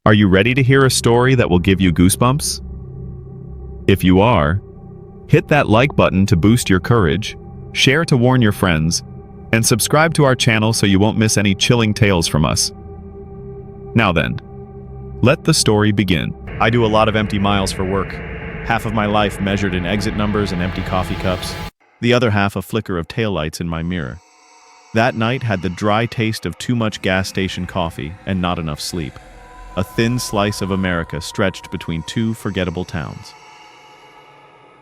Are you ready to hear a story that will give you goosebumps? If you are, hit that like button to boost your courage, share to warn your friends, and subscribe to our channel so you won't miss any chilling tales from us. Now then, let the story begin. I do a lot of empty miles for work. Half of my life measured in exit numbers and empty coffee cups. The other half a flicker of taillights in my mirror. That night had the dry taste of too much gas station coffee and not enough sleep. A thin slice of America stretched between two forgettable towns.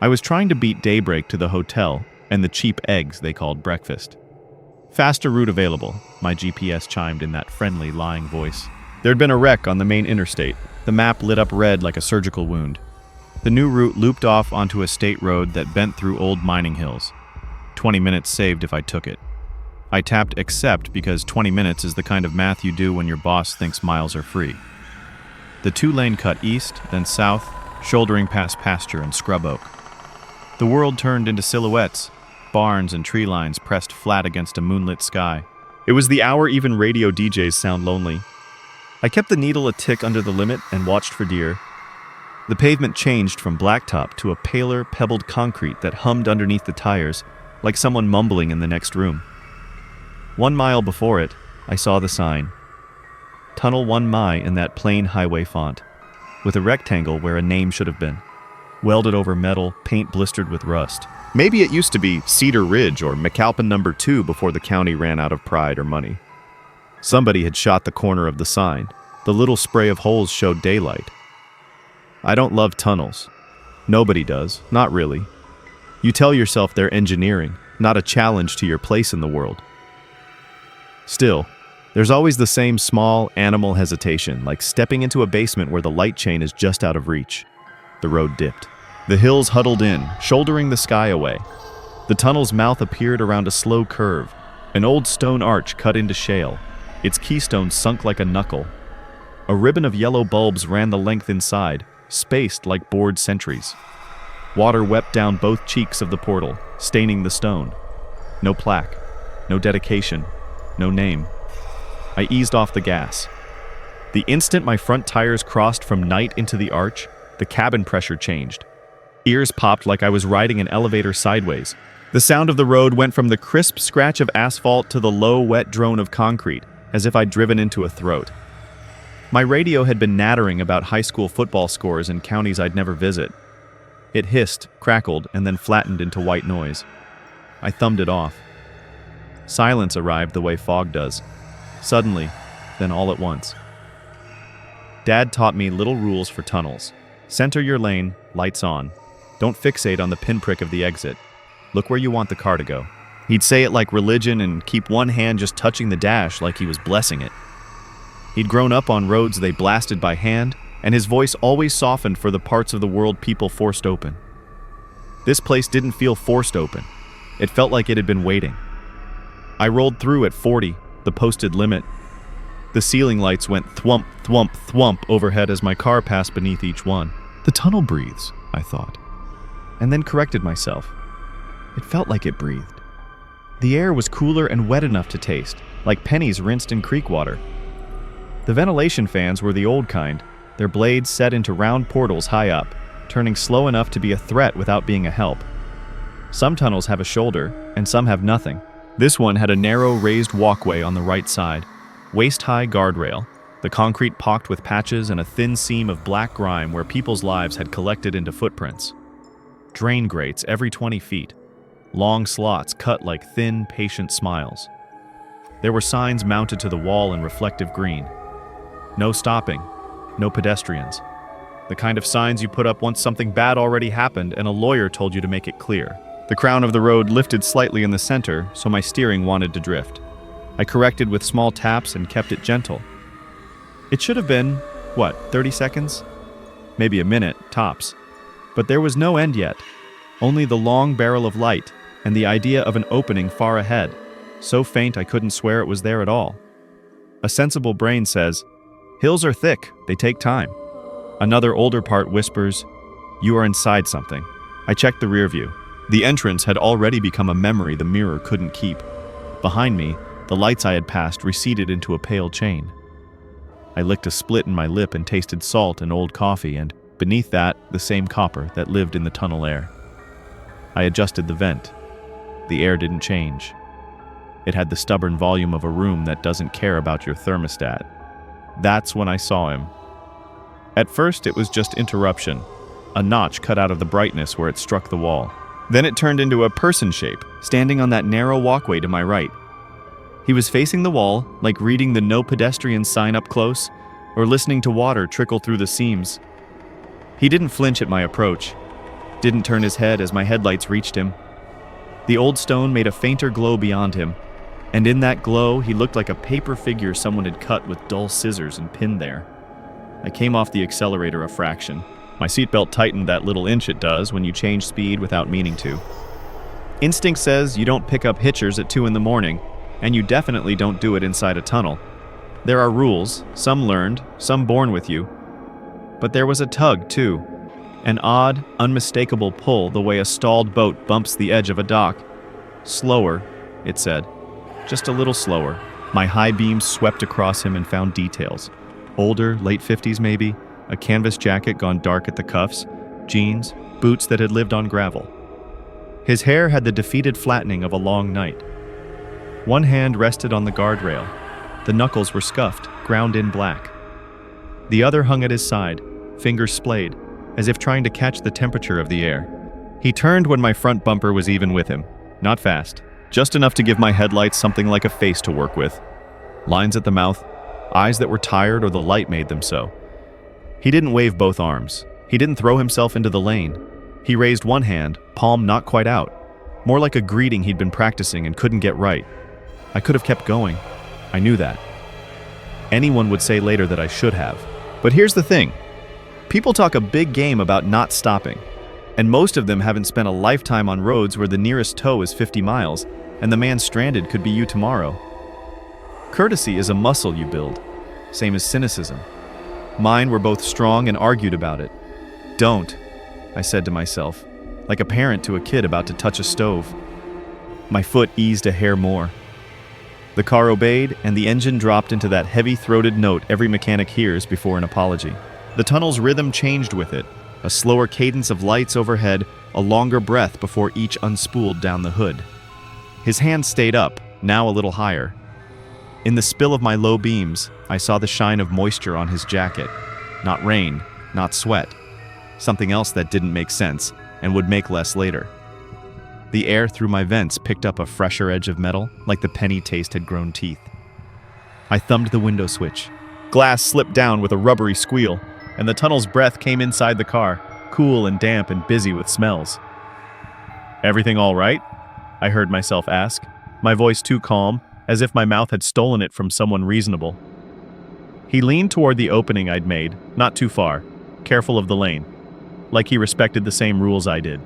I was trying to beat daybreak to the hotel and the cheap eggs they called breakfast. Faster route available, my GPS chimed in that friendly, lying voice. There'd been a wreck on the main interstate. The map lit up red like a surgical wound. The new route looped off onto a state road that bent through old mining hills. 20 minutes saved if I took it. I tapped accept because 20 minutes is the kind of math you do when your boss thinks miles are free. The two-lane cut east, then south, shouldering past pasture and scrub oak. The world turned into silhouettes, barns and tree lines pressed flat against a moonlit sky. It was the hour even radio DJs sound lonely. I kept the needle a tick under the limit and watched for deer. The pavement changed from blacktop to a paler, pebbled concrete that hummed underneath the tires, like someone mumbling in the next room. 1 mile before it, I saw the sign. Tunnel 1 Mi in that plain highway font, with a rectangle where a name should have been. Welded over metal, paint blistered with rust. Maybe it used to be Cedar Ridge or McAlpin No. 2 before the county ran out of pride or money. Somebody had shot the corner of the sign. The little spray of holes showed daylight. I don't love tunnels. Nobody does, not really. You tell yourself they're engineering, not a challenge to your place in the world. Still, there's always the same small, animal hesitation, like stepping into a basement where the light chain is just out of reach. The road dipped. The hills huddled in, shouldering the sky away. The tunnel's mouth appeared around a slow curve, an old stone arch cut into shale, its keystone sunk like a knuckle. A ribbon of yellow bulbs ran the length inside, spaced like bored sentries. Water wept down both cheeks of the portal, staining the stone. No plaque, no dedication, no name. I eased off the gas. The instant my front tires crossed from night into the arch, the cabin pressure changed. Ears popped like I was riding an elevator sideways. The sound of the road went from the crisp scratch of asphalt to the low, wet drone of concrete, as if I'd driven into a throat. My radio had been nattering about high school football scores in counties I'd never visit. It hissed, crackled, and then flattened into white noise. I thumbed it off. Silence arrived the way fog does. Suddenly, then all at once. Dad taught me little rules for tunnels. Center your lane, lights on. Don't fixate on the pinprick of the exit. Look where you want the car to go. He'd say it like religion and keep one hand just touching the dash like he was blessing it. He'd grown up on roads they blasted by hand, and his voice always softened for the parts of the world people forced open. This place didn't feel forced open. It felt like it had been waiting. I rolled through at 40, the posted limit. The ceiling lights went thwump, thwump, thwump overhead as my car passed beneath each one. The tunnel breathes, I thought, and then corrected myself. It felt like it breathed. The air was cooler and wet enough to taste, like pennies rinsed in creek water. The ventilation fans were the old kind, their blades set into round portals high up, turning slow enough to be a threat without being a help. Some tunnels have a shoulder, and some have nothing. This one had a narrow, raised walkway on the right side, waist-high guardrail, the concrete pocked with patches and a thin seam of black grime where people's lives had collected into footprints. Drain grates every 20 feet, long slots cut like thin, patient smiles. There were signs mounted to the wall in reflective green. No stopping, no pedestrians. The kind of signs you put up once something bad already happened and a lawyer told you to make it clear. The crown of the road lifted slightly in the center, so my steering wanted to drift. I corrected with small taps and kept it gentle. It should have been, 30 seconds? Maybe a minute, tops. But there was no end yet, only the long barrel of light and the idea of an opening far ahead, so faint I couldn't swear it was there at all. A sensible brain says, hills are thick, they take time. Another older part whispers, you are inside something. I checked the rear view. The entrance had already become a memory the mirror couldn't keep. Behind me, the lights I had passed receded into a pale chain. I licked a split in my lip and tasted salt and old coffee, and beneath that, the same copper that lived in the tunnel air. I adjusted the vent. The air didn't change. It had the stubborn volume of a room that doesn't care about your thermostat. That's when I saw him. At first, it was just interruption, a notch cut out of the brightness where it struck the wall. Then it turned into a person shape, standing on that narrow walkway to my right. He was facing the wall, like reading the no pedestrian sign up close, or listening to water trickle through the seams. He didn't flinch at my approach, didn't turn his head as my headlights reached him. The old stone made a fainter glow beyond him, and in that glow, he looked like a paper figure someone had cut with dull scissors and pinned there. I came off the accelerator a fraction. My seatbelt tightened that little inch it does when you change speed without meaning to. Instinct says you don't pick up hitchers at 2 in the morning, and you definitely don't do it inside a tunnel. There are rules, some learned, some born with you. But there was a tug, too. An odd, unmistakable pull the way a stalled boat bumps the edge of a dock. Slower, it said. Just a little slower. My high beams swept across him and found details. Older, late 50s maybe, a canvas jacket gone dark at the cuffs, jeans, boots that had lived on gravel. His hair had the defeated flattening of a long night. One hand rested on the guardrail. The knuckles were scuffed, ground in black. The other hung at his side, fingers splayed, as if trying to catch the temperature of the air. He turned when my front bumper was even with him. Not fast, just enough to give my headlights something like a face to work with. Lines at the mouth, eyes that were tired or the light made them so. He didn't wave both arms. He didn't throw himself into the lane. He raised one hand, palm not quite out, more like a greeting he'd been practicing and couldn't get right. I could have kept going. I knew that. Anyone would say later that I should have. But here's the thing. People talk a big game about not stopping, and most of them haven't spent a lifetime on roads where the nearest tow is 50 miles, and the man stranded could be you tomorrow. Courtesy is a muscle you build, same as cynicism. Mine were both strong and argued about it. Don't, I said to myself, like a parent to a kid about to touch a stove. My foot eased a hair more. The car obeyed, and the engine dropped into that heavy-throated note every mechanic hears before an apology. The tunnel's rhythm changed with it, a slower cadence of lights overhead, a longer breath before each unspooled down the hood. His hand stayed up, now a little higher. In the spill of my low beams, I saw the shine of moisture on his jacket. Not rain, not sweat. Something else that didn't make sense, and would make less later. The air through my vents picked up a fresher edge of metal, like the penny taste had grown teeth. I thumbed the window switch. Glass slipped down with a rubbery squeal, and the tunnel's breath came inside the car, cool and damp and busy with smells. "Everything all right?" I heard myself ask, my voice too calm, as if my mouth had stolen it from someone reasonable. He leaned toward the opening I'd made, not too far, careful of the lane, like he respected the same rules I did.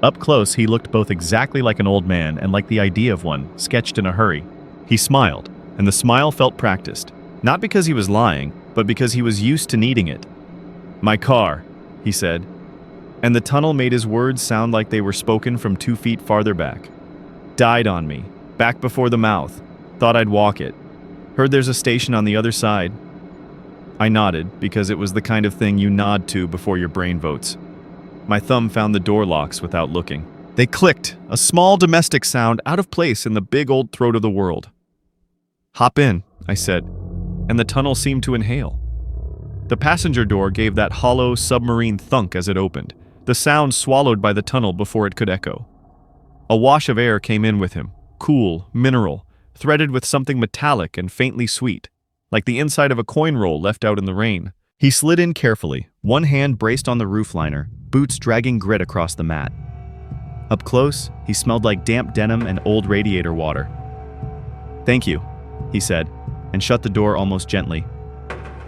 Up close, he looked both exactly like an old man and like the idea of one, sketched in a hurry. He smiled, and the smile felt practiced, not because he was lying, but because he was used to needing it. "My car," he said, and the tunnel made his words sound like they were spoken from 2 feet farther back. "Died on me, back before the mouth. Thought I'd walk it. Heard there's a station on the other side." I nodded, because it was the kind of thing you nod to before your brain votes. My thumb found the door locks without looking. They clicked, a small domestic sound out of place in the big old throat of the world. "Hop in," I said, and the tunnel seemed to inhale. The passenger door gave that hollow, submarine thunk as it opened, the sound swallowed by the tunnel before it could echo. A wash of air came in with him, cool, mineral, threaded with something metallic and faintly sweet, like the inside of a coin roll left out in the rain. He slid in carefully, one hand braced on the roof liner, boots dragging grit across the mat. Up close, he smelled like damp denim and old radiator water. "Thank you," he said, and shut the door almost gently.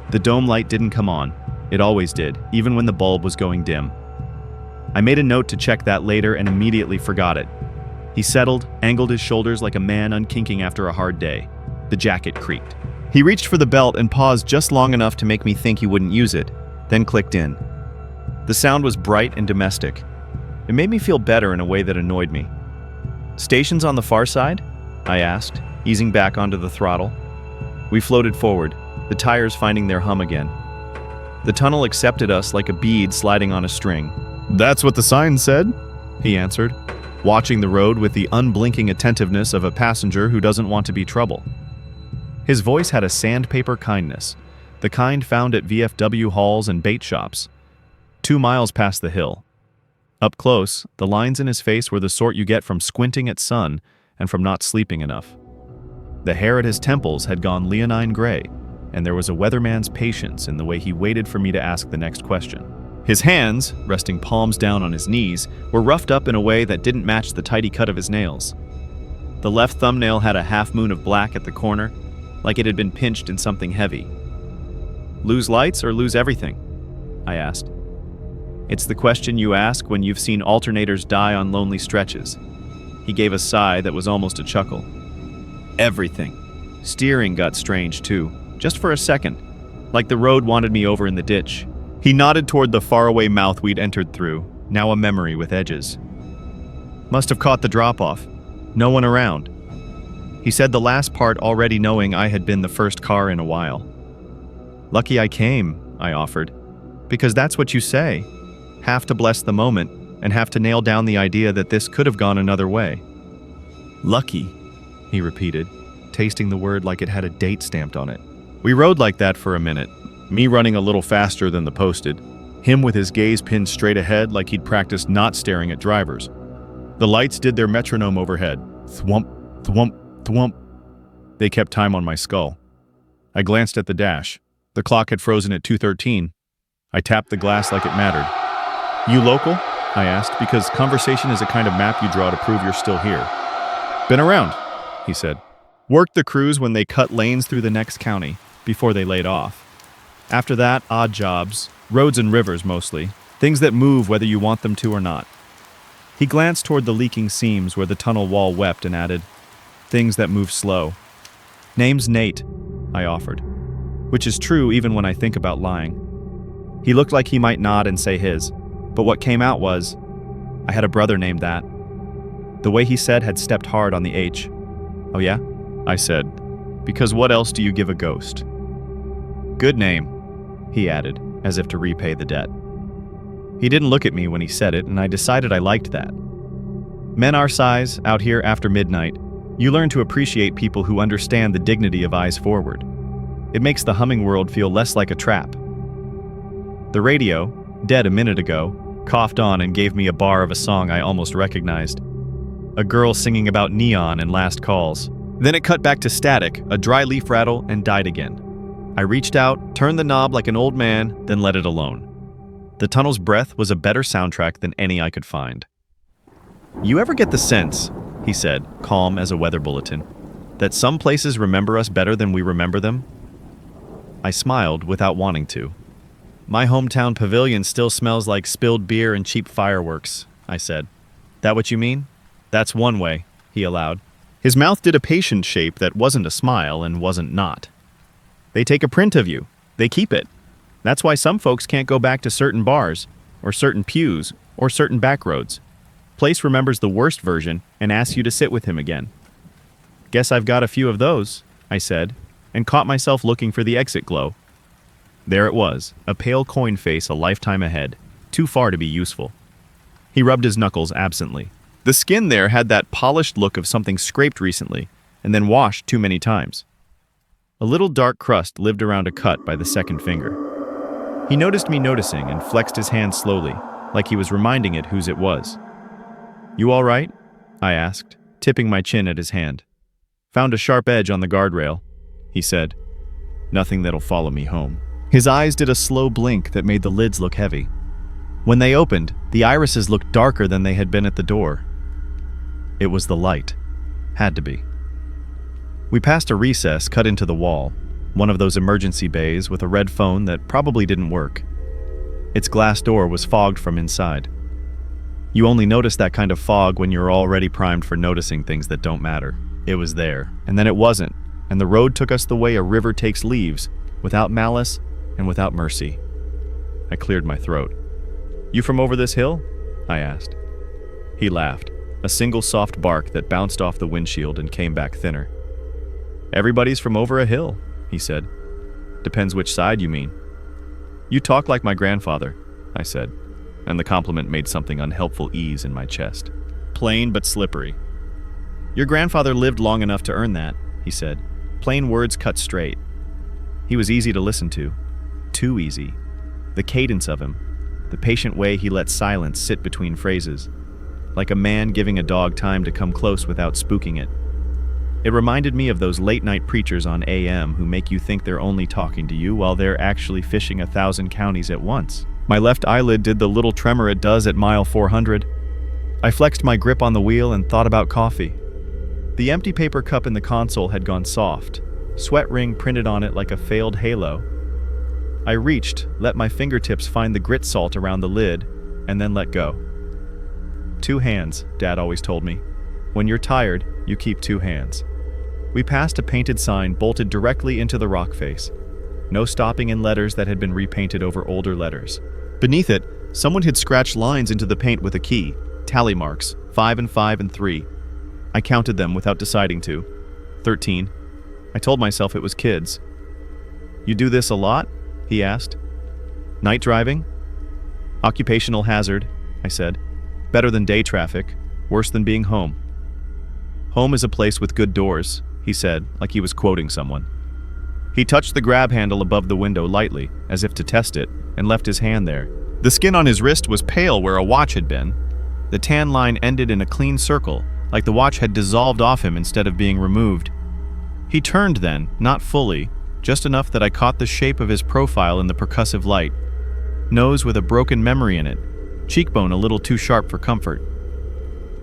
The dome light didn't come on. It always did, even when the bulb was going dim. I made a note to check that later and immediately forgot it. He settled, angled his shoulders like a man unkinking after a hard day. The jacket creaked. He reached for the belt and paused just long enough to make me think he wouldn't use it, then clicked in. The sound was bright and domestic. It made me feel better in a way that annoyed me. "Stations on the far side?" I asked, easing back onto the throttle. We floated forward, the tires finding their hum again. The tunnel accepted us like a bead sliding on a string. "That's what the sign said," He answered, watching the road with the unblinking attentiveness of a passenger who doesn't want to be trouble. His voice had a sandpaper kindness, the kind found at VFW halls and bait shops. 2 miles past the hill. Up close, the lines in his face were the sort you get from squinting at sun and from not sleeping enough. The hair at his temples had gone leonine gray, and there was a weatherman's patience in the way he waited for me to ask the next question. His hands, resting palms down on his knees, were roughed up in a way that didn't match the tidy cut of his nails. The left thumbnail had a half moon of black at the corner, like it had been pinched in something heavy. "Lose lights or lose everything?" I asked. It's the question you ask when you've seen alternators die on lonely stretches. He gave a sigh that was almost a chuckle. "Everything." Steering got strange too, just for a second, like the road wanted me over in the ditch. He nodded toward the faraway mouth we'd entered through, now a memory with edges. "Must have caught the drop-off. No one around." He said the last part already knowing I had been the first car in a while. "Lucky I came," I offered, "because that's what you say. Have to bless the moment, and have to nail down the idea that this could have gone another way." "Lucky," he repeated, tasting the word like it had a date stamped on it. We rode like that for a minute, me running a little faster than the posted, him with his gaze pinned straight ahead like he'd practiced not staring at drivers. The lights did their metronome overhead. Thwump, thwump, thwump. They kept time on my skull. I glanced at the dash. The clock had frozen at 2:13. I tapped the glass like it mattered. "You local?" I asked, because conversation is a kind of map you draw to prove you're still here. "Been around," he said. "Worked the crews when they cut lanes through the next county, before they laid off. After that, odd jobs, roads and rivers mostly, things that move whether you want them to or not." He glanced toward the leaking seams where the tunnel wall wept and added, "Things that move slow." "Name's Nate," I offered, which is true even when I think about lying. He looked like he might nod and say his, but what came out was, "I had a brother named that." The way he said had stepped hard on the H. "Oh yeah?" I said, "because what else do you give a ghost?" "Good name," he added, as if to repay the debt. He didn't look at me when he said it, and I decided I liked that. Men our size, out here after midnight, you learn to appreciate people who understand the dignity of eyes forward. It makes the humming world feel less like a trap. The radio, dead a minute ago, coughed on and gave me a bar of a song I almost recognized. A girl singing about neon and last calls. Then it cut back to static, a dry leaf rattle, and died again. I reached out, turned the knob like an old man, then let it alone. The tunnel's breath was a better soundtrack than any I could find. "You ever get the sense," he said, calm as a weather bulletin, "that some places remember us better than we remember them?" I smiled without wanting to. "My hometown pavilion still smells like spilled beer and cheap fireworks," I said. "That what you mean?" "That's one way," he allowed. His mouth did a patient shape that wasn't a smile and wasn't not. "They take a print of you. They keep it. That's why some folks can't go back to certain bars, or certain pews, or certain back roads. Place remembers the worst version and asks you to sit with him again." "Guess I've got a few of those," I said, and caught myself looking for the exit glow. There it was, a pale coin face a lifetime ahead, too far to be useful. He rubbed his knuckles absently. The skin there had that polished look of something scraped recently, and then washed too many times. A little dark crust lived around a cut by the second finger. He noticed me noticing and flexed his hand slowly, like he was reminding it whose it was. "You all right?" I asked, tipping my chin at his hand. "Found a sharp edge on the guardrail," he said. "Nothing that'll follow me home." His eyes did a slow blink that made the lids look heavy. When they opened, the irises looked darker than they had been at the door. It was the light. Had to be. We passed a recess cut into the wall, one of those emergency bays with a red phone that probably didn't work. Its glass door was fogged from inside. You only notice that kind of fog when you're already primed for noticing things that don't matter. It was there, and then it wasn't, and the road took us the way a river takes leaves, without malice and without mercy. I cleared my throat. "You from over this hill?" I asked. He laughed, a single soft bark that bounced off the windshield and came back thinner. "Everybody's from over a hill," he said. Depends which side you mean. You talk like my grandfather, I said, and the compliment made something unhelpful ease in my chest. Plain but slippery. Your grandfather lived long enough to earn that, he said. Plain words cut straight. He was easy to listen to. Too easy. The cadence of him, the patient way he let silence sit between phrases, like a man giving a dog time to come close without spooking it. It reminded me of those late-night preachers on AM who make you think they're only talking to you while they're actually fishing 1,000 counties at once. My left eyelid did the little tremor it does at mile 400. I flexed my grip on the wheel and thought about coffee. The empty paper cup in the console had gone soft, sweat ring printed on it like a failed halo. I reached, let my fingertips find the grit salt around the lid, and then let go. 2 hands, Dad always told me. When you're tired, you keep 2 hands. We passed a painted sign bolted directly into the rock face. No stopping in letters that had been repainted over older letters. Beneath it, someone had scratched lines into the paint with a key, tally marks, 5 and 5 and 3. I counted them without deciding to. 13. I told myself it was kids. You do this a lot? He asked. Night driving? Occupational hazard, I said. Better than day traffic, worse than being home. Home is a place with good doors, he said, like he was quoting someone. He touched the grab handle above the window lightly, as if to test it, and left his hand there. The skin on his wrist was pale where a watch had been. The tan line ended in a clean circle, like the watch had dissolved off him instead of being removed. He turned then, not fully, just enough that I caught the shape of his profile in the percussive light. Nose with a broken memory in it, cheekbone a little too sharp for comfort.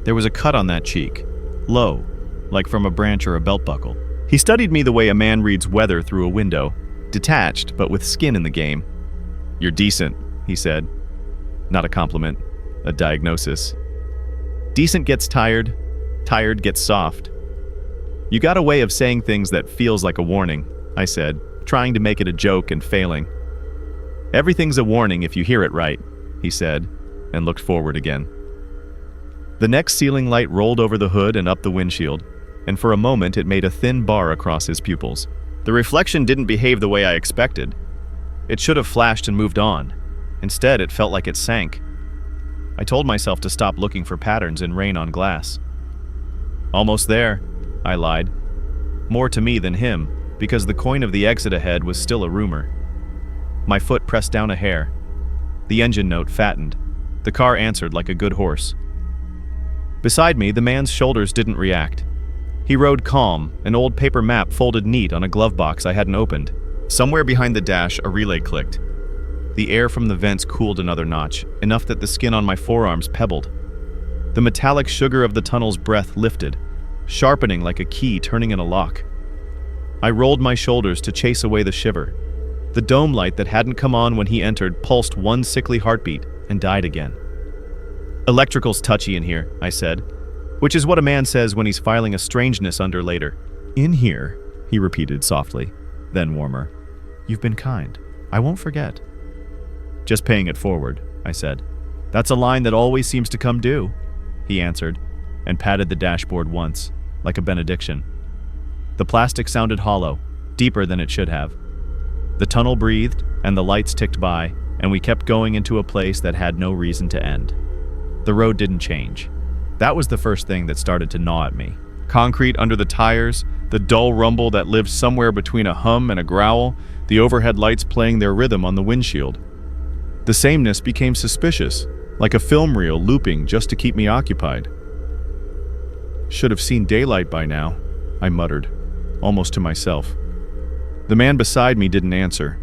There was a cut on that cheek, low, like from a branch or a belt buckle. He studied me the way a man reads weather through a window, detached but with skin in the game. You're decent, he said. Not a compliment, a diagnosis. Decent gets tired, tired gets soft. You got a way of saying things that feels like a warning, I said, trying to make it a joke and failing. Everything's a warning if you hear it right, he said, and looked forward again. The next ceiling light rolled over the hood and up the windshield, and for a moment it made a thin bar across his pupils. The reflection didn't behave the way I expected. It should have flashed and moved on. Instead, it felt like it sank. I told myself to stop looking for patterns in rain on glass. Almost there, I lied. More to me than him, because the coin of the exit ahead was still a rumor. My foot pressed down a hair. The engine note fattened. The car answered like a good horse. Beside me, the man's shoulders didn't react. He rode calm, an old paper map folded neat on a glove box I hadn't opened. Somewhere behind the dash, a relay clicked. The air from the vents cooled another notch, enough that the skin on my forearms pebbled. The metallic sugar of the tunnel's breath lifted, sharpening like a key turning in a lock. I rolled my shoulders to chase away the shiver. The dome light that hadn't come on when he entered pulsed one sickly heartbeat and died again. Electrical's touchy in here, I said, which is what a man says when he's filing a strangeness under later. In here, he repeated softly, then warmer. You've been kind. I won't forget. Just paying it forward, I said. That's a line that always seems to come due, he answered, and patted the dashboard once, like a benediction. The plastic sounded hollow, deeper than it should have. The tunnel breathed, and the lights ticked by, and we kept going into a place that had no reason to end. The road didn't change. That was the first thing that started to gnaw at me. Concrete under the tires, the dull rumble that lived somewhere between a hum and a growl, the overhead lights playing their rhythm on the windshield. The sameness became suspicious, like a film reel looping just to keep me occupied. Should have seen daylight by now, I muttered, almost to myself. The man beside me didn't answer.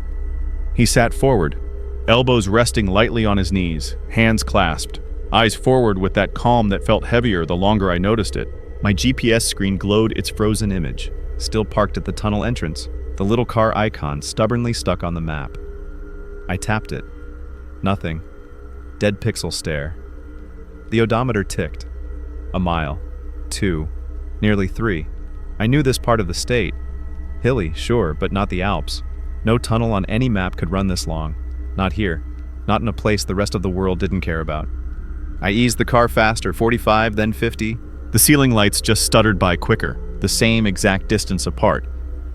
He sat forward, elbows resting lightly on his knees, hands clasped, eyes forward with that calm that felt heavier the longer I noticed it. My GPS screen glowed its frozen image, still parked at the tunnel entrance, the little car icon stubbornly stuck on the map. I tapped it. Nothing. Dead pixel stare. The odometer ticked. A mile. 2. Nearly 3. I knew this part of the state. Hilly, sure, but not the Alps. No tunnel on any map could run this long. Not here. Not in a place the rest of the world didn't care about. I eased the car faster, 45, then 50. The ceiling lights just stuttered by quicker, the same exact distance apart.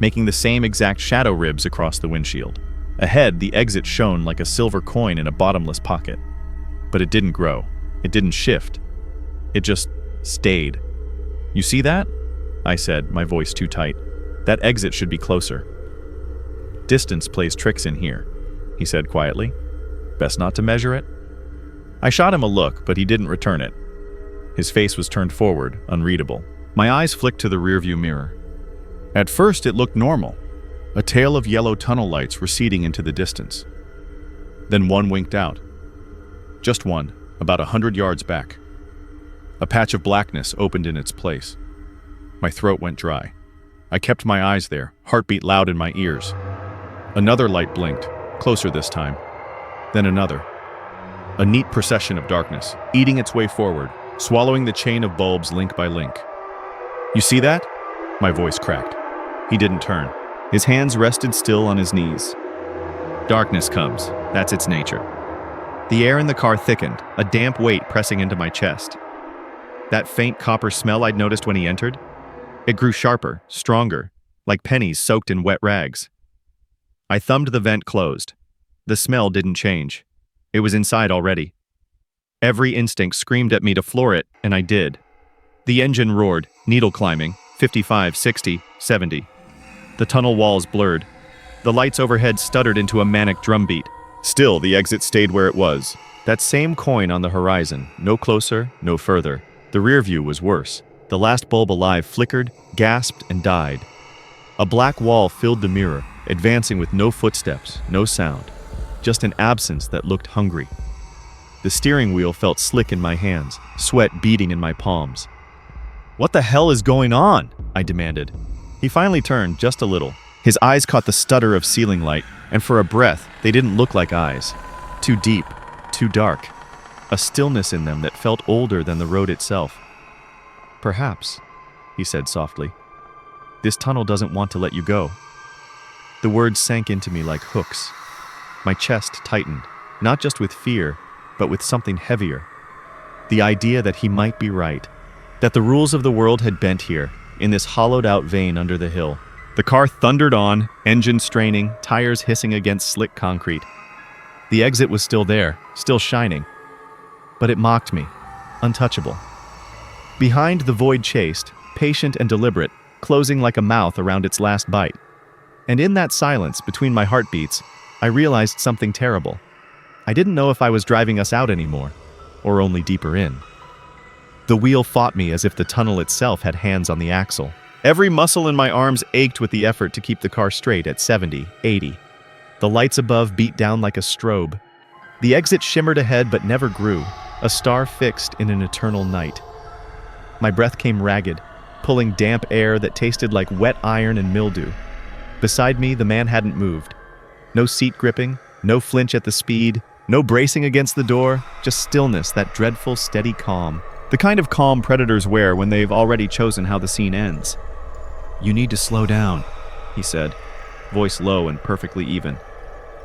making the same exact shadow ribs across the windshield. Ahead, the exit shone like a silver coin in a bottomless pocket. But it didn't grow. It didn't shift. It just stayed. "You see that?" I said, my voice too tight. "That exit should be closer." "Distance plays tricks in here," he said quietly. "Best not to measure it." I shot him a look, but he didn't return it. His face was turned forward, unreadable. My eyes flicked to the rearview mirror. At first, it looked normal. A tail of yellow tunnel lights receding into the distance. Then one winked out. Just one, about 100 yards back. A patch of blackness opened in its place. My throat went dry. I kept my eyes there, heartbeat loud in my ears. Another light blinked, closer this time. Then another. A neat procession of darkness, eating its way forward, swallowing the chain of bulbs link by link. "You see that?" My voice cracked. He didn't turn. His hands rested still on his knees. "Darkness comes. That's its nature." The air in the car thickened, a damp weight pressing into my chest. That faint copper smell I'd noticed when he entered? It grew sharper, stronger, like pennies soaked in wet rags. I thumbed the vent closed. The smell didn't change. It was inside already. Every instinct screamed at me to floor it, and I did. The engine roared, needle climbing, 55, 60, 70. The tunnel walls blurred. The lights overhead stuttered into a manic drumbeat. Still, the exit stayed where it was. That same coin on the horizon, no closer, no further. The rear view was worse. The last bulb alive flickered, gasped, and died. A black wall filled the mirror, advancing with no footsteps, no sound. Just an absence that looked hungry. The steering wheel felt slick in my hands, sweat beading in my palms. "What the hell is going on?" I demanded. He finally turned just a little. His eyes caught the stutter of ceiling light, and for a breath, they didn't look like eyes. Too deep, too dark. A stillness in them that felt older than the road itself. "Perhaps," he said softly. "This tunnel doesn't want to let you go." The words sank into me like hooks. My chest tightened, not just with fear, but with something heavier. The idea that he might be right. That the rules of the world had bent here, in this hollowed-out vein under the hill. The car thundered on, engine straining, tires hissing against slick concrete. The exit was still there, still shining. But it mocked me, untouchable. Behind the void chased, patient and deliberate, closing like a mouth around its last bite. And in that silence, between my heartbeats, I realized something terrible. I didn't know if I was driving us out anymore, or only deeper in. The wheel fought me as if the tunnel itself had hands on the axle. Every muscle in my arms ached with the effort to keep the car straight at 70, 80. The lights above beat down like a strobe. The exit shimmered ahead but never grew, a star fixed in an eternal night. My breath came ragged, pulling damp air that tasted like wet iron and mildew. Beside me, the man hadn't moved. No seat gripping, no flinch at the speed, no bracing against the door, just stillness, that dreadful, steady calm. The kind of calm predators wear when they've already chosen how the scene ends. "You need to slow down," he said, voice low and perfectly even.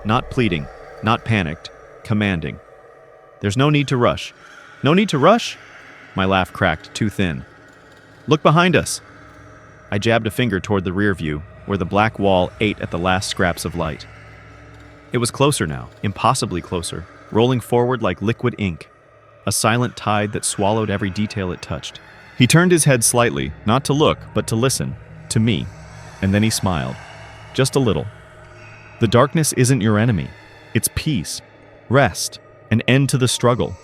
Not pleading, not panicked, commanding. "There's no need to rush." "No need to rush?" My laugh cracked, too thin. "Look behind us." I jabbed a finger toward the rear view, where the black wall ate at the last scraps of light. It was closer now, impossibly closer, rolling forward like liquid ink, a silent tide that swallowed every detail it touched. He turned his head slightly, not to look, but to listen, to me, and then he smiled. Just a little. "The darkness isn't your enemy. It's peace, rest, an end to the struggle."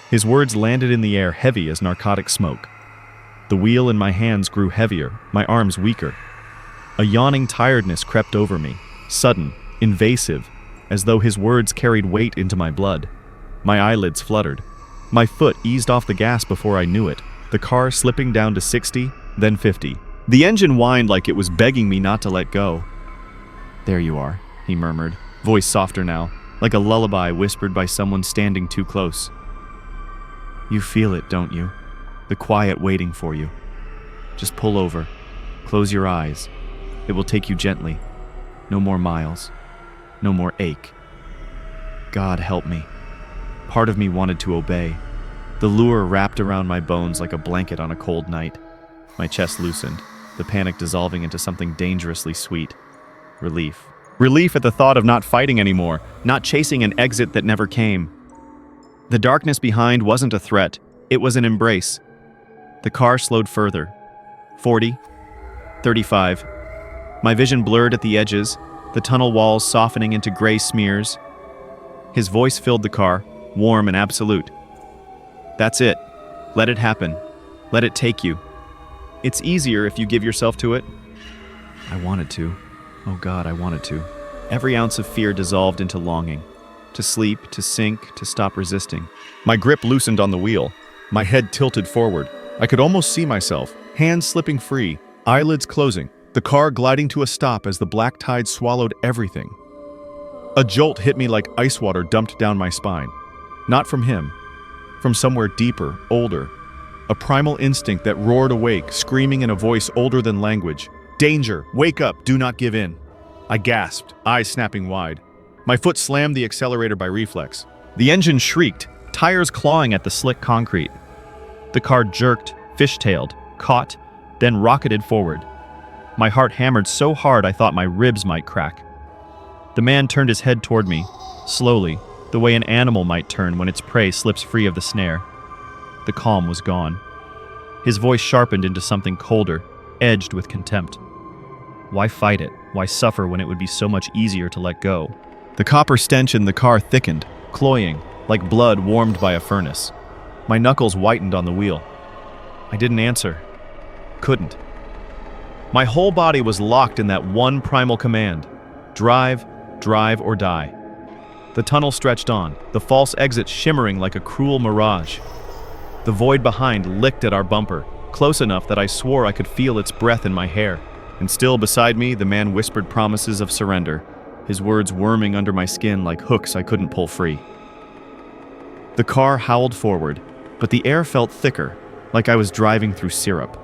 His words landed in the air heavy as narcotic smoke. The wheel in my hands grew heavier, my arms weaker. A yawning tiredness crept over me, sudden, invasive, as though his words carried weight into my blood. My eyelids fluttered. My foot eased off the gas before I knew it, the car slipping down to 60, then 50. The engine whined like it was begging me not to let go. "There you are," he murmured, voice softer now, like a lullaby whispered by someone standing too close. "You feel it, don't you? The quiet waiting for you. Just pull over. Close your eyes. It will take you gently. No more miles. No more ache." God help me. Part of me wanted to obey. The lure wrapped around my bones like a blanket on a cold night. My chest loosened. the panic dissolving into something dangerously sweet. Relief. Relief at the thought of not fighting anymore, not chasing an exit that never came. The darkness behind wasn't a threat, it was an embrace. The car slowed further. 40, 35. My vision blurred at the edges, the tunnel walls softening into gray smears. His voice filled the car, warm and absolute. That's it. Let it happen. Let it take you. It's easier if you give yourself to it. I wanted to. Oh God, I wanted to. Every ounce of fear dissolved into longing. To sleep, to sink, to stop resisting. My grip loosened on the wheel. My head tilted forward. I could almost see myself, hands slipping free, eyelids closing, the car gliding to a stop as the black tide swallowed everything. A jolt hit me like ice water dumped down my spine. Not from him. From somewhere deeper, older. A primal instinct that roared awake, screaming in a voice older than language. Danger! Wake up! Do not give in! I gasped, eyes snapping wide. My foot slammed the accelerator by reflex. The engine shrieked, tires clawing at the slick concrete. The car jerked, fishtailed, caught, then rocketed forward. My heart hammered so hard I thought my ribs might crack. The man turned his head toward me, slowly, the way an animal might turn when its prey slips free of the snare. The calm was gone. His voice sharpened into something colder, edged with contempt. Why fight it? Why suffer when it would be so much easier to let go? The copper stench in the car thickened, cloying, like blood warmed by a furnace. My knuckles whitened on the wheel. I didn't answer. Couldn't. My whole body was locked in that one primal command. Drive, drive or die. The tunnel stretched on, the false exit shimmering like a cruel mirage. The void behind licked at our bumper, close enough that I swore I could feel its breath in my hair. And still beside me, the man whispered promises of surrender, his words worming under my skin like hooks I couldn't pull free. The car howled forward, but the air felt thicker, like I was driving through syrup.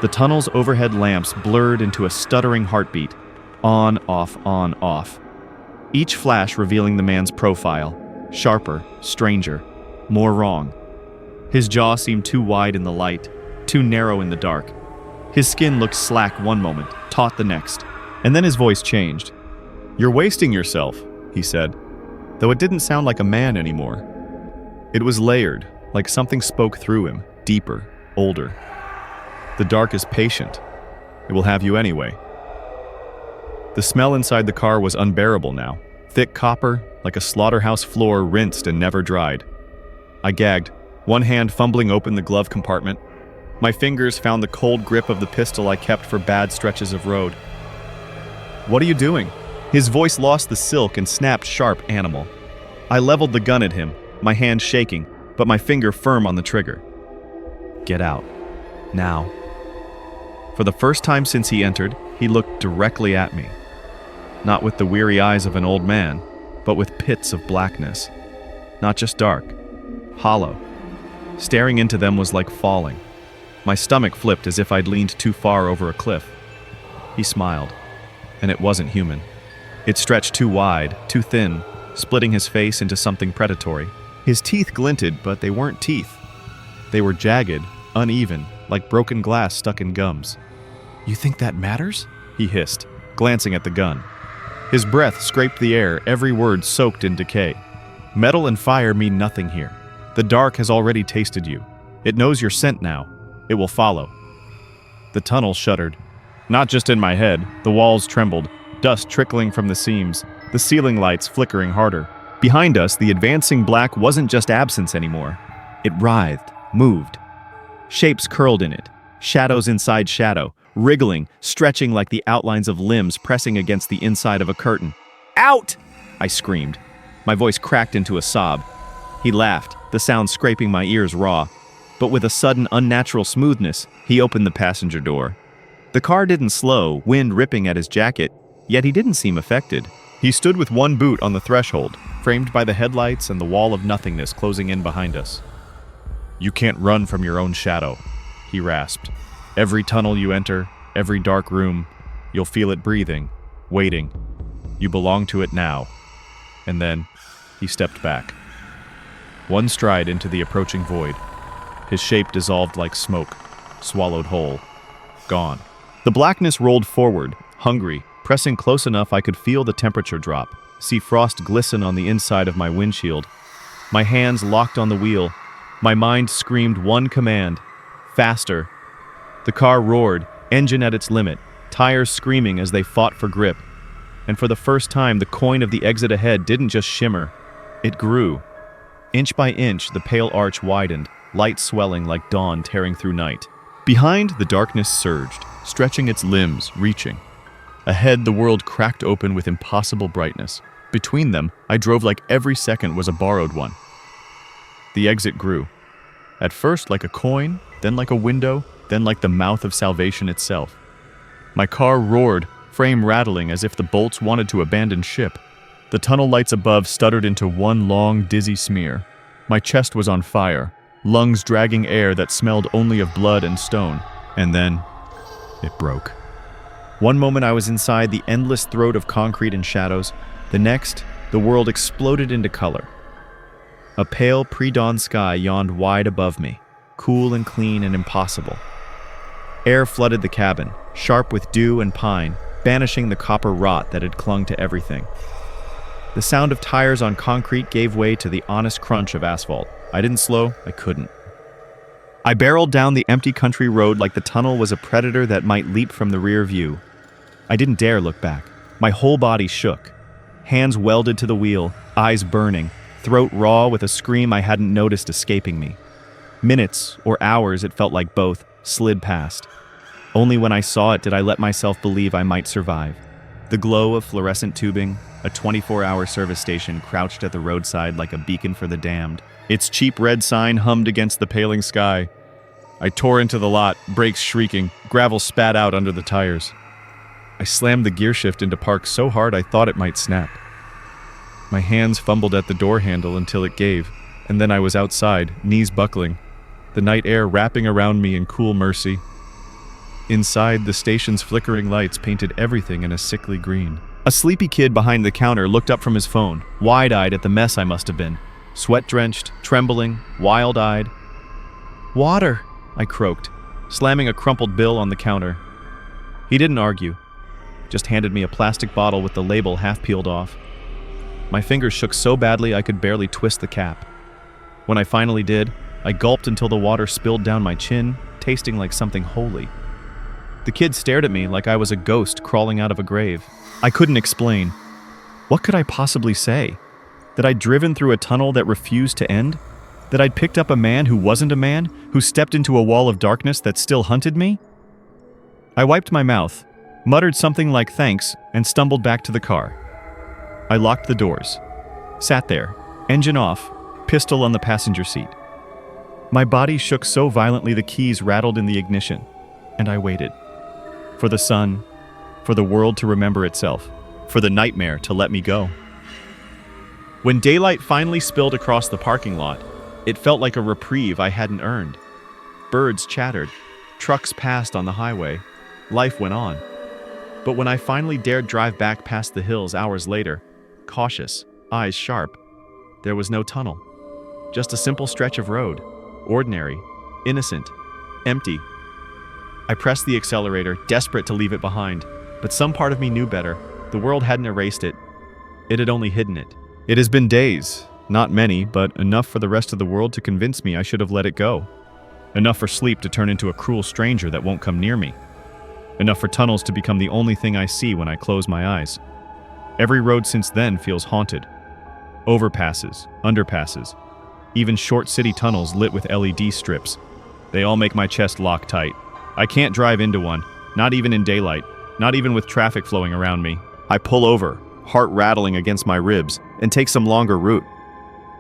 The tunnel's overhead lamps blurred into a stuttering heartbeat, on, off, each flash revealing the man's profile, sharper, stranger, more wrong. His jaw seemed too wide in the light, too narrow in the dark. His skin looked slack one moment, taut the next, and then his voice changed. "You're wasting yourself," he said, though it didn't sound like a man anymore. It was layered, like something spoke through him, deeper, older. "The dark is patient. It will have you anyway." The smell inside the car was unbearable now, thick copper, like a slaughterhouse floor rinsed and never dried. I gagged, one hand fumbling open the glove compartment. My fingers found the cold grip of the pistol I kept for bad stretches of road. "What are you doing?" His voice lost the silk and snapped sharp, animal. I leveled the gun at him, my hand shaking, but my finger firm on the trigger. "Get out. Now." For the first time since he entered, he looked directly at me. Not with the weary eyes of an old man, but with pits of blackness. Not just dark, hollow. Staring into them was like falling. My stomach flipped as if I'd leaned too far over a cliff. He smiled, and it wasn't human. It stretched too wide, too thin, splitting his face into something predatory. His teeth glinted, but they weren't teeth. They were jagged, uneven, like broken glass stuck in gums. "You think that matters?" he hissed, glancing at the gun. His breath scraped the air, every word soaked in decay. "Metal and fire mean nothing here. The dark has already tasted you. It knows your scent now. It will follow." The tunnel shuddered. Not just in my head, the walls trembled, dust trickling from the seams, the ceiling lights flickering harder. Behind us, the advancing black wasn't just absence anymore. It writhed, moved. Shapes curled in it, shadows inside shadow, wriggling, stretching like the outlines of limbs pressing against the inside of a curtain. "Out!" I screamed. My voice cracked into a sob. He laughed, the sound scraping my ears raw. But with a sudden, unnatural smoothness, he opened the passenger door. The car didn't slow, wind ripping at his jacket, yet he didn't seem affected. He stood with one boot on the threshold, framed by the headlights and the wall of nothingness closing in behind us. "You can't run from your own shadow," he rasped. "Every tunnel you enter, every dark room, you'll feel it breathing, waiting. You belong to it now." And then, he stepped back. One stride into the approaching void. His shape dissolved like smoke, swallowed whole. Gone. The blackness rolled forward, hungry, pressing close enough I could feel the temperature drop, see frost glisten on the inside of my windshield. My hands locked on the wheel. My mind screamed one command: faster. The car roared, engine at its limit, tires screaming as they fought for grip. And for the first time, the coin of the exit ahead didn't just shimmer. It grew. Inch by inch, the pale arch widened, light swelling like dawn tearing through night. Behind, the darkness surged, stretching its limbs, reaching. Ahead, the world cracked open with impossible brightness. Between them, I drove like every second was a borrowed one. The exit grew. At first like a coin, then like a window, then like the mouth of salvation itself. My car roared, frame rattling as if the bolts wanted to abandon ship. The tunnel lights above stuttered into one long, dizzy smear. My chest was on fire, lungs dragging air that smelled only of blood and stone. And then, it broke. One moment I was inside the endless throat of concrete and shadows. The next, the world exploded into color. A pale pre-dawn sky yawned wide above me, cool and clean and impossible. Air flooded the cabin, sharp with dew and pine, banishing the copper rot that had clung to everything. The sound of tires on concrete gave way to the honest crunch of asphalt. I didn't slow, I couldn't. I barreled down the empty country road like the tunnel was a predator that might leap from the rear view. I didn't dare look back. My whole body shook. Hands welded to the wheel, eyes burning, throat raw with a scream I hadn't noticed escaping me. Minutes, or hours, it felt like both, slid past. Only when I saw it did I let myself believe I might survive. The glow of fluorescent tubing, a 24-hour service station crouched at the roadside like a beacon for the damned. Its cheap red sign hummed against the paling sky. I tore into the lot, brakes shrieking, gravel spat out under the tires. I slammed the gear shift into park so hard I thought it might snap. My hands fumbled at the door handle until it gave, and then I was outside, knees buckling, the night air wrapping around me in cool mercy. Inside, the station's flickering lights painted everything in a sickly green. A sleepy kid behind the counter looked up from his phone, wide-eyed at the mess I must have been. Sweat-drenched, trembling, wild-eyed. "Water," I croaked, slamming a crumpled bill on the counter. He didn't argue, just handed me a plastic bottle with the label half peeled off. My fingers shook so badly I could barely twist the cap. When I finally did, I gulped until the water spilled down my chin, tasting like something holy. The kid stared at me like I was a ghost crawling out of a grave. I couldn't explain. What could I possibly say? That I'd driven through a tunnel that refused to end? That I'd picked up a man who wasn't a man, who stepped into a wall of darkness that still hunted me? I wiped my mouth, muttered something like thanks, and stumbled back to the car. I locked the doors, sat there, engine off, pistol on the passenger seat. My body shook so violently the keys rattled in the ignition, and I waited. For the sun, for the world to remember itself, for the nightmare to let me go. When daylight finally spilled across the parking lot, it felt like a reprieve I hadn't earned. Birds chattered, trucks passed on the highway, life went on. But when I finally dared drive back past the hills hours later, cautious, eyes sharp, there was no tunnel. Just a simple stretch of road, ordinary, innocent, empty. I pressed the accelerator, desperate to leave it behind, but some part of me knew better. The world hadn't erased it. It had only hidden it. It has been days, not many, but enough for the rest of the world to convince me I should have let it go. Enough for sleep to turn into a cruel stranger that won't come near me. Enough for tunnels to become the only thing I see when I close my eyes. Every road since then feels haunted. Overpasses, underpasses, even short city tunnels lit with LED strips. They all make my chest lock tight. I can't drive into one, not even in daylight, not even with traffic flowing around me. I pull over, heart rattling against my ribs, and take some longer route.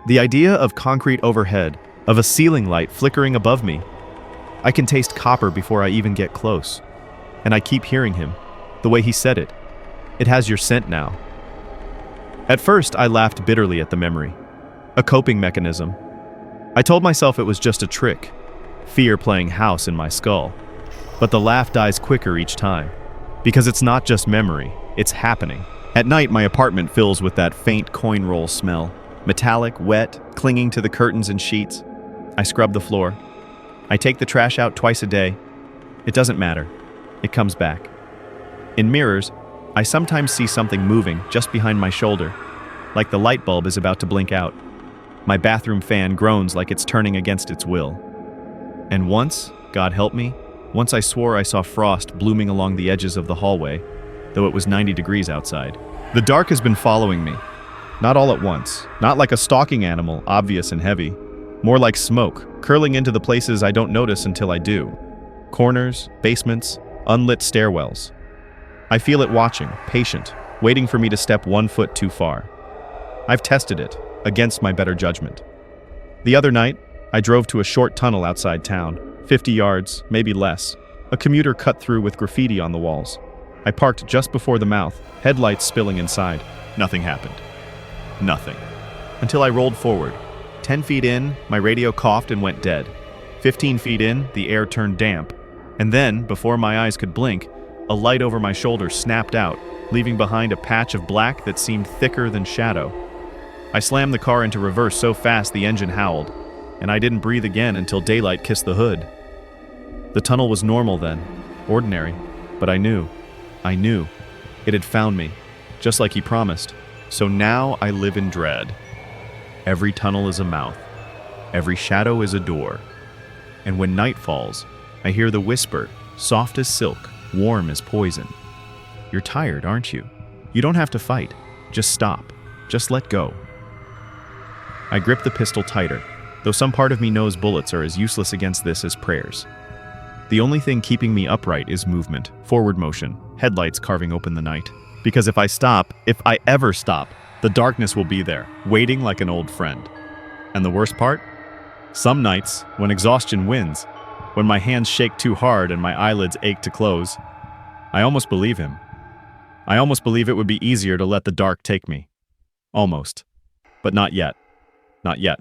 The idea of concrete overhead, of a ceiling light flickering above me. I can taste copper before I even get close. And I keep hearing him, the way he said it. It has your scent now. At first, I laughed bitterly at the memory. A coping mechanism. I told myself it was just a trick, fear playing house in my skull. But the laugh dies quicker each time. Because it's not just memory, it's happening. At night, my apartment fills with that faint coin roll smell. Metallic, wet, clinging to the curtains and sheets. I scrub the floor. I take the trash out twice a day. It doesn't matter. It comes back. In mirrors, I sometimes see something moving just behind my shoulder, like the light bulb is about to blink out. My bathroom fan groans like it's turning against its will. And once, God help me, once I swore I saw frost blooming along the edges of the hallway, though it was 90 degrees outside. The dark has been following me. Not all at once, not like a stalking animal, obvious and heavy. More like smoke, curling into the places I don't notice until I do. Corners, basements, unlit stairwells. I feel it watching, patient, waiting for me to step 1 foot too far. I've tested it, against my better judgment. The other night, I drove to a short tunnel outside town, 50 yards, maybe less, a commuter cut through with graffiti on the walls. I parked just before the mouth, headlights spilling inside. Nothing happened. Nothing. Until I rolled forward. 10 feet in, my radio coughed and went dead. 15 feet in, the air turned damp. And then, before my eyes could blink, a light over my shoulder snapped out, leaving behind a patch of black that seemed thicker than shadow. I slammed the car into reverse so fast the engine howled, and I didn't breathe again until daylight kissed the hood. The tunnel was normal then, ordinary, but I knew. It had found me, just like he promised. So now I live in dread. Every tunnel is a mouth. Every shadow is a door. And when night falls, I hear the whisper, soft as silk, warm as poison. You're tired, aren't you? You don't have to fight. Just stop. Just let go. I grip the pistol tighter, though some part of me knows bullets are as useless against this as prayers. The only thing keeping me upright is movement, forward motion, headlights carving open the night. Because if I ever stop, the darkness will be there, waiting like an old friend. And the worst part? Some nights, when exhaustion wins, when my hands shake too hard and my eyelids ache to close, I almost believe him. I almost believe it would be easier to let the dark take me. Almost. But not yet. Not yet.